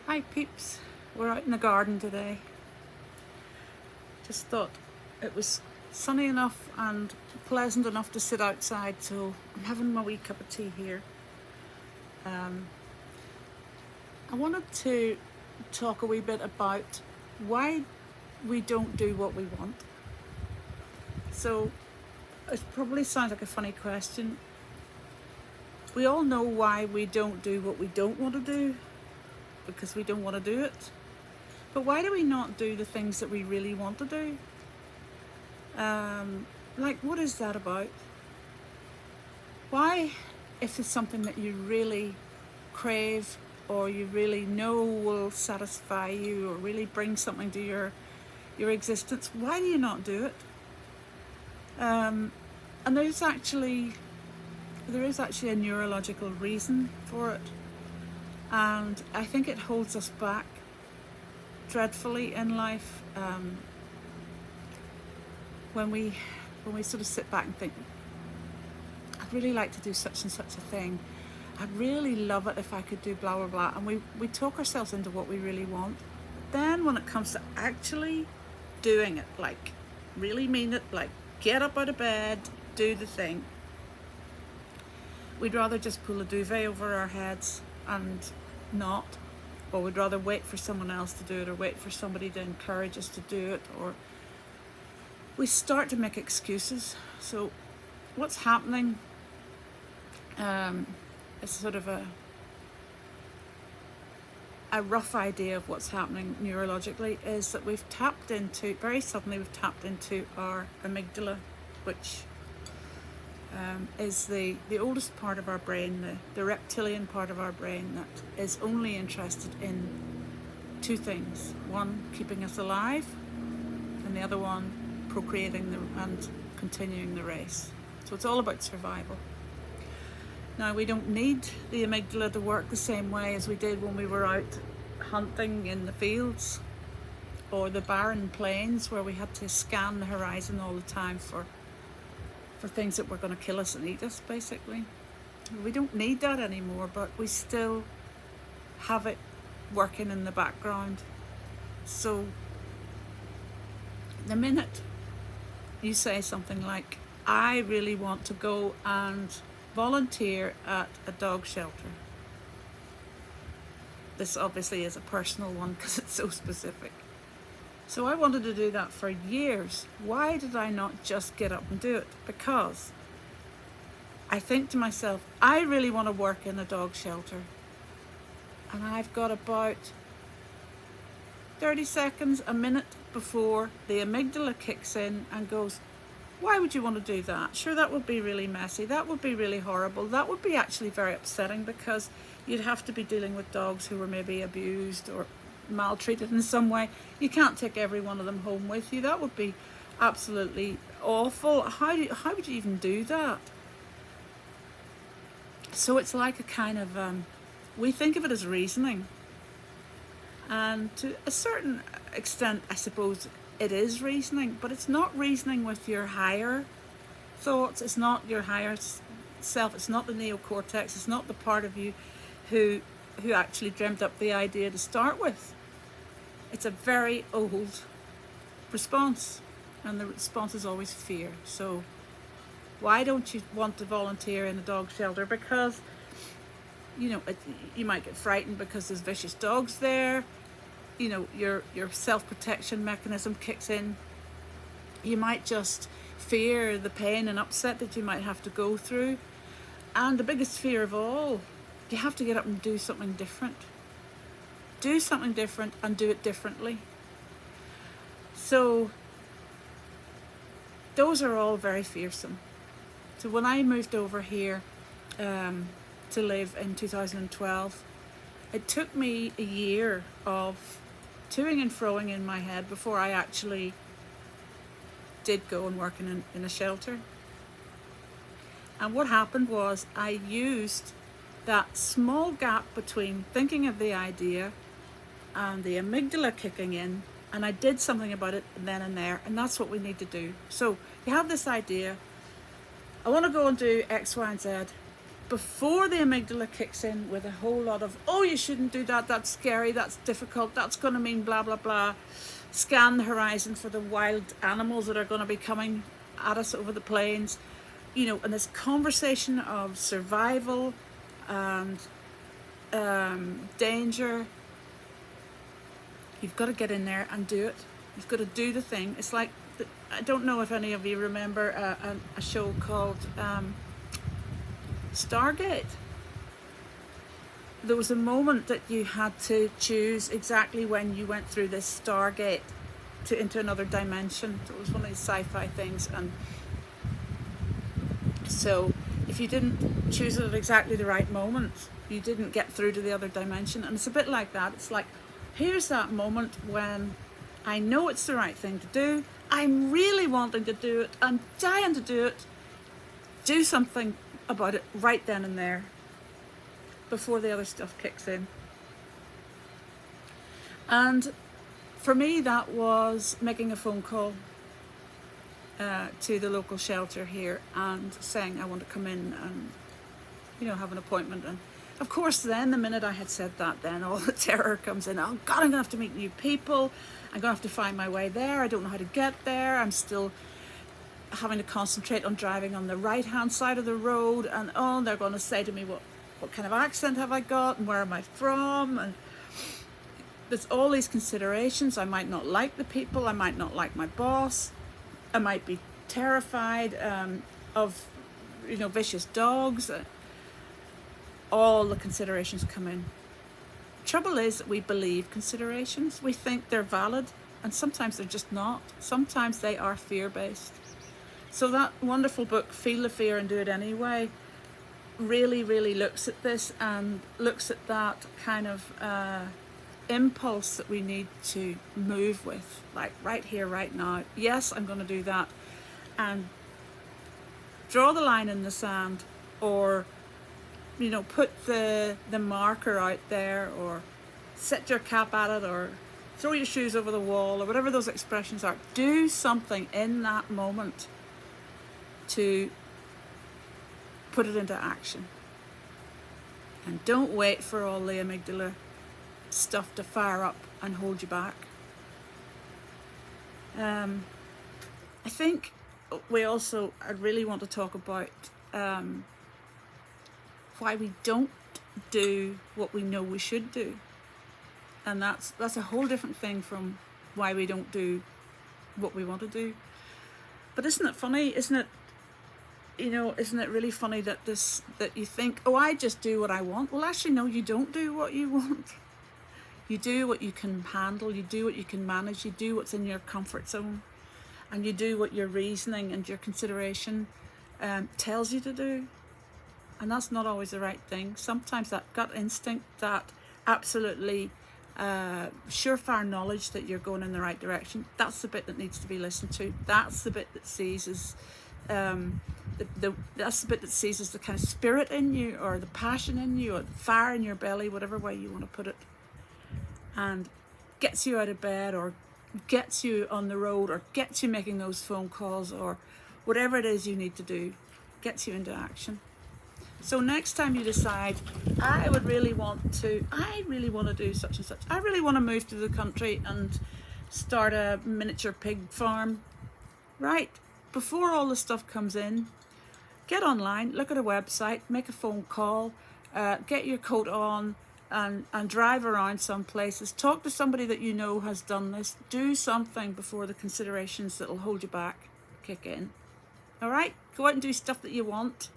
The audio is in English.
Hi peeps, we're out in the garden today. Just thought it was sunny enough and pleasant enough to sit outside, so I'm having my wee cup of tea here. I wanted to talk a wee bit about why we don't do what we want. So it probably sounds like a funny question. We all know why we don't do what we don't want to do, because we don't want to do it. But why do we not do the things that we really want to do? Like, what is that about? Why, if it's something that you really crave or you really know will satisfy you or really bring something to your existence, why do you not do it? And there is actually a neurological reason for it, and I think it holds us back dreadfully in life. When we sort of sit back and think, I'd really like to do such and such a thing, I'd really love it if I could do blah blah blah, and we talk ourselves into what we really want. But then when it comes to actually doing it, like really mean it, like get up out of bed, do the thing, we'd rather just pull a duvet over our heads and not, or we'd rather wait for someone else to do it, or wait for somebody to encourage us to do it, or we start to make excuses. So what's happening, is sort of a rough idea of what's happening neurologically, is that very suddenly we've tapped into our amygdala, which is the oldest part of our brain, the reptilian part of our brain that is only interested in two things. One, keeping us alive, and the other one, procreating and continuing the race. So it's all about survival. Now, we don't need the amygdala to work the same way as we did when we were out hunting in the fields or the barren plains, where we had to scan the horizon all the time for things that were going to kill us and eat us, basically. We don't need that anymore, but we still have it working in the background. So the minute you say something like, I really want to go and volunteer at a dog shelter. This obviously is a personal one because it's so specific. So I wanted to do that for years. Why did I not just get up and do it? Because I think to myself, I really want to work in a dog shelter. And I've got about 30 seconds, a minute before the amygdala kicks in and goes, why would you want to do that? Sure, that would be really messy. That would be really horrible. That would be actually very upsetting, because you'd have to be dealing with dogs who were maybe abused or maltreated in some way. You can't take every one of them home with you. That would be absolutely awful. How would you even do that? So it's like a kind of, we think of it as reasoning. And to a certain extent, I suppose it is reasoning, but it's not reasoning with your higher thoughts. It's not your higher self. It's not the neocortex. It's not the part of you who actually dreamt up the idea to start with. It's a very old response, and the response is always fear. So why don't you want to volunteer in a dog shelter? Because you might get frightened because there's vicious dogs there. Your self-protection mechanism kicks in. You might just fear the pain and upset that you might have to go through. And the biggest fear of all, you have to get up and do something different. Do something different and do it differently. So those are all very fearsome. So when I moved over here to live in 2012, it took me a year of toing and froing in my head before I actually did go and work in a shelter. And what happened was, I used that small gap between thinking of the idea and the amygdala kicking in, and I did something about it then and there. And that's what we need to do. So you have this idea, I want to go and do X, Y, and Z. before the amygdala kicks in with a whole lot of, oh, you shouldn't do that, that's scary, that's difficult, that's going to mean blah, blah, blah. Scan the horizon for the wild animals that are going to be coming at us over the plains. You know, and this conversation of survival and danger, you've got to get in there and do it. You've got to do the thing. It's like, I don't know if any of you remember a show called Stargate. There was a moment that you had to choose exactly when you went through this Stargate into another dimension. It was one of these sci-fi things, and so if you didn't choose it at exactly the right moment, you didn't get through to the other dimension. And it's a bit like that. It's like, here's that moment when I know it's the right thing to do, I'm really wanting to do it, I'm dying to do it. Do something about it right then and there, before the other stuff kicks in. And for me, that was making a phone call to the local shelter here and saying I want to come in and, you know, have an appointment. And of course, then the minute I had said that, then all the terror comes in. Oh God, I'm gonna have to meet new people. I'm gonna have to find my way there. I don't know how to get there. I'm still having to concentrate on driving on the right hand side of the road, and oh, they're going to say to me, what kind of accent have I got, and where am I from? And there's all these considerations. I might not like the people, I might not like my boss, I might be terrified of, you know, vicious dogs. All the considerations come in. Trouble is that we believe considerations, we think they're valid, and sometimes they're just not. Sometimes they are fear-based. So that wonderful book, Feel the Fear and Do It Anyway, really, really looks at this and looks at that kind of impulse that we need to move with, like right here, right now. Yes, I'm going to do that. And draw the line in the sand, or, you know, put the marker out there, or set your cap at it, or throw your shoes over the wall, or whatever those expressions are. Do something in that moment to put it into action. And don't wait for all the amygdala stuff to fire up and hold you back. I think I really want to talk about why we don't do what we know we should do. And that's a whole different thing from why we don't do what we want to do. But isn't it funny? Isn't it really funny that you think, oh, I just do what I want? Well, actually, no, you don't do what you want. You do what you can handle, you do what you can manage, you do what's in your comfort zone, and you do what your reasoning and your consideration tells you to do. And that's not always the right thing. Sometimes that gut instinct, that absolutely surefire knowledge that you're going in the right direction, that's the bit that needs to be listened to. That's the bit that seizes that's the bit that seizes the kind of spirit in you, or the passion in you, or the fire in your belly, whatever way you want to put it, and gets you out of bed, or gets you on the road, or gets you making those phone calls, or whatever it is you need to do, gets you into action. So next time you decide, I really want to do such and such, I really want to move to the country and start a miniature pig farm, right? Before all the stuff comes in, get online, look at a website, make a phone call, get your coat on and drive around some places. Talk to somebody that you know has done this. Do something before the considerations that will hold you back kick in. All right? Go out and do stuff that you want.